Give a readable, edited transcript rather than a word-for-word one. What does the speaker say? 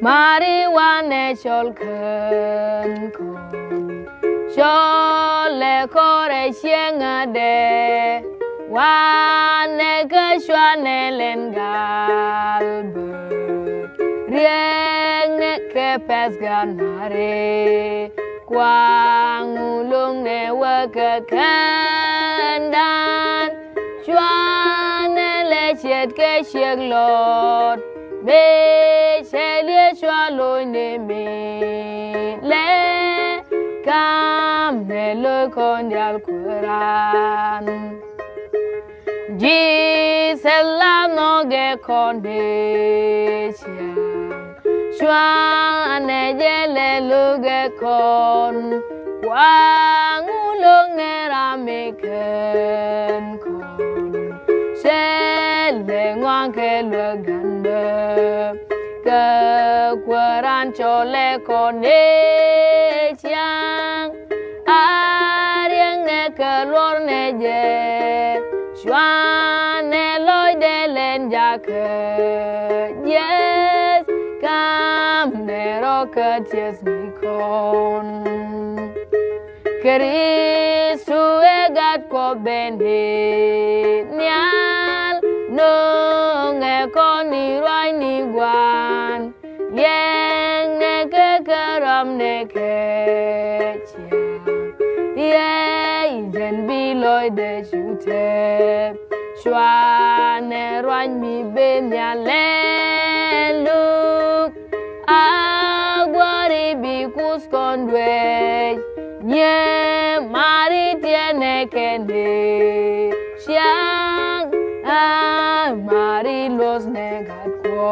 marijuana chol khen kon chol le kore chienga de wane ke chwane len galbe rieng ne ke pes ganare quang ulung ne wa ke kandan chwane le chet ke chiek lot be chelie chwalo ne me le kam ne lo kon yal kuran Jesus la no ge konde chiang chwa ne je le lu ge kon quang ulung ne ra me ken kon se le ngoan ke lu gan de ke quran cho le konde chiang ariang ne ke lor ne je Chwane loy de len jake yes kam ne rocket yes mikon Kristu egat ko bende nyal no nge koni roi ni gwan yeng ne ke karam ne ke Jen bi loy de chute chwane roi mi be nya le look agwari bi kus kondwe nye mari tiene kende chiang mari los negat ko